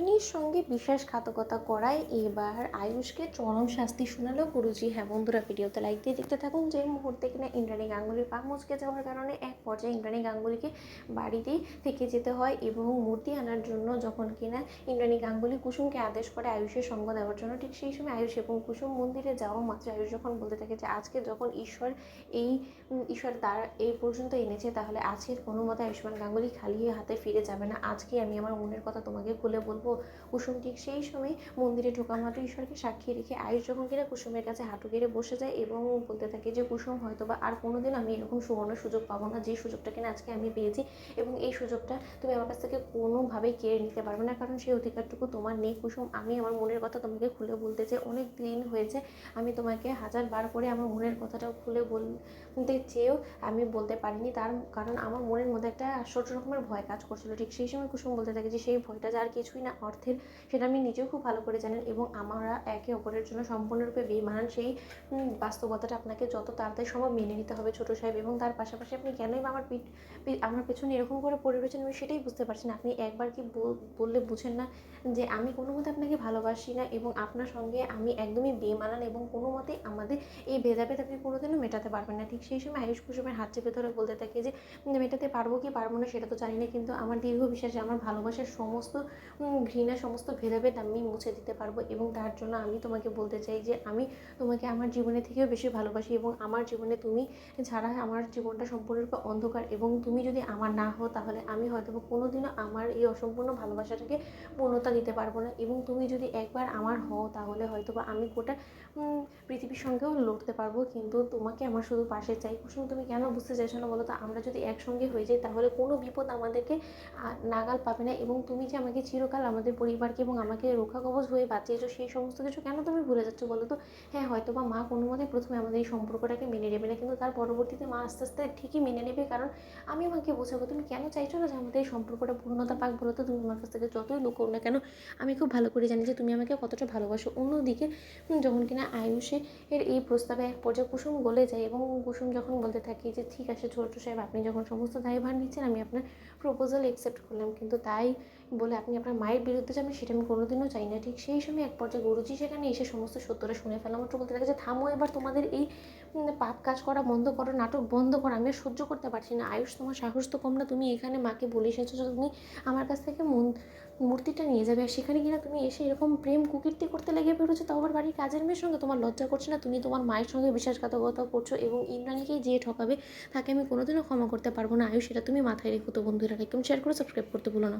ইন্দ্রাণীর সঙ্গে বিশ্বাসঘাতকতা করায় এবার আয়ুষকে চরম শাস্তি শোনালো গুরুজি। হ্যাঁ বন্ধুরা, ভিডিওতে লাইক দিয়ে দেখতে থাকুন। যে মুহূর্তে কিনা ইন্দ্রাণী গাঙ্গুলির পা মুচকে যাওয়ার কারণে এক পর্যায়ে ইন্দ্রাণী গাঙ্গুলিকে বাড়িতেই থেকে যেতে হয় এবং মূর্তি আনার জন্য যখন কিনা ইন্দ্রাণী গাঙ্গুলি কুসুমকে আদেশ করে আয়ুষের সঙ্গ দেওয়ার জন্য, ঠিক সেই সময় আয়ুষ এবং কুসুম মন্দিরে যাওয়া মাত্র আয়ুষ যখন বলতে থাকে যে আজকে যখন ঈশ্বর তার এই পর্যন্ত এনেছে, তাহলে আজকের কোনো মতে আয়ুষ্মান গাঙ্গুলি খালি হাতে ফিরে যাবে না। আজকে আমি আমার মনের কথা তোমাকে খুলে বলবো। কুসুম ঠিক সেই সময় মন্দিরে ঢোকা মাত্র ঈশ্বরকে সাক্ষী রেখে আয়ুষ যখন কিনা কুসুমের কাছে হাঁটু গেড়ে বসে যায় এবং বলতে থাকে যে কুসুম, হয়তো বা আর কোনোদিন আমি এরকম সুবর্ণ সুযোগ পাবো না, যে সুযোগটা কিনা আজকে আমি পেয়েছি, এবং এই সুযোগটা তুমি আমার কাছ থেকে কোনোভাবেই কেড়ে নিতে পারবে না, কারণ সেই অধিকারটুকু তোমার নেই। কুসুম, আমি আমার মনের কথা তোমাকে খুলে বলতে চাই। অনেক দিন হয়েছে আমি তোমাকে হাজার বার করে আমার মনের কথাটাও খুলে বলতে চেয়েও আমি বলতে পারিনি, তার কারণ আমার মনের মধ্যে একটা আশ্চর্য রকমের ভয় কাজ করছিল। ঠিক সেই সময় কুসুম বলতে থাকে যে সেই ভয়টা যার কিছুই না, অর্থের, সেটা আমি নিজেও খুব ভালো করে জানেন, এবং আমরা একে অপরের জন্য সম্পূর্ণরূপে বেমানান, সেই বাস্তবতাটা আপনাকে যত তাড়াতাড়ি সম্ভব মেনে নিতে হবে ছোটো সাহেব। এবং তার পাশাপাশি আপনি কেনই বা আমার পেছনে এরকম করে পড়ে রয়েছেন, আমি সেটাই বুঝতে পারছি না। আপনি একবার কি বললে বুঝেন না যে আমি কোনো মতে আপনাকে ভালোবাসি না, এবং আপনার সঙ্গে আমি একদমই বেমানান, এবং কোনো মতে আমাদের এই ভেদাভেদ আপনি কোনোদিনও মেটাতে পারবেন না। ঠিক সেই সময় আয়ুষ কুসুমের হাত চেপে ধরে বলতে থাকে যে মেটাতে পারবো কি পারবো না সেটা তো জানি না, কিন্তু আমার দীর্ঘ বিশ্বাসে আমার ভালোবাসার সমস্ত ঘৃণা, সমস্ত ভেদাভেদ আমি মুছে দিতে পারবো। এবং তার জন্য আমি তোমাকে বলতে চাই যে আমি তোমাকে আমার জীবনের থেকেও বেশি ভালোবাসি, এবং আমার জীবনে তুমি ছাড়া আমার জীবনটা সম্পূর্ণরূপে অন্ধকার, এবং তুমি যদি আমার না হও তাহলে আমি হয়তো কোনোদিনও আমার এই অসম্পূর্ণ ভালোবাসাটাকে পূর্ণতা দিতে পারবো না। এবং তুমি যদি একবার আমার হও তাহলে হয়তো বা আমি গোটা পৃথিবীর সঙ্গেও লড়তে পারবো, কিন্তু তোমাকে আমার শুধু পাশে চাই। কুসুম, তুমি কেন বুঝতে চাইছো না বলো তো? আমরা যদি একসঙ্গে হয়ে যাই তাহলে কোনো বিপদ আমাদেরকে নাগাল পাবে না, এবং তুমি যে আমাকে চিরকাল আমাদের পরিবারকে এবং আমাকে রক্ষা কবচ হয়ে বাঁচিয়েছো, সেই সমস্ত কিছু কেন তুমি ভুলে যাচ্ছ বলো তো? হ্যাঁ, হয়তো বা মা কোনো মতে প্রথমে আমাদের এই সম্পর্কটাকে মেনে নেবে না, কিন্তু তার পরবর্তীতে মা আস্তে আস্তে ঠিকই মেনে নেবে, কারণ আমি মাকে বোঝাবো। তুমি কেন চাইছো না যে আমাদের এই সম্পর্কটা পূর্ণতা পাক বলো তো? তুমি আমার কাছ থেকে যতই লুকোও না কেন, আমি খুব ভালো করে জানি যে তুমি আমাকে কতটা ভালোবাসো। অন্যদিকে যখন কিনা এর এই প্রস্তাবে এক পর্যায়ে কুসুম গলে যায়, এবং কুসুম যখন বলতে থাকে যে ঠিক আছে ছোট সাহেব, আপনি যখন সমস্ত দায়ভার নিচ্ছেন আমি আপনার প্রপোজাল অ্যাকসেপ্ট করলাম, কিন্তু তাই বলে আপনি আপনার মায়ের বিরুদ্ধে যাবেন সেটা আমি কোনোদিনও চাই না। ঠিক সেই সময় এক পর্যায়ে গুরুজি সেখানে এসে সমস্ত সত্যটা শুনে ফেলা মাত্র বলতে থাকে যে থামো এবার, তোমাদের এই পাপ কাজ করা বন্ধ করো, নাটক বন্ধ করো, আমি আর সহ্য করতে পারছি না। আয়ুষ, তোমার সাহস তো কম না, তুমি এখানে মাকে বলে এসেছো যে তুমি আমার কাছ থেকে মূর্তিটা নিয়ে যাবে, আর সেখানে কিনা তুমি এসে এরকম প্রেম কুকীর্তি করতে লেগে বেরোছো, তাও আবার বাড়ির কাজের মেয়ের সঙ্গে। তোমার লজ্জা করছে না? তুমি তোমার মায়ের সঙ্গে বিশ্বাসঘাতকতা করছো, এবং ইন্দ্রাণীকেই যে ঠকাবে তাকে আমি কোনোদিনও ক্ষমা করতে পারবো না। আয়ুষ, সেটা তুমি মাথায় রেখো তো বন্ধুরা। একদম শেয়ার করে সাবস্ক্রাইব করতে ভুলো না।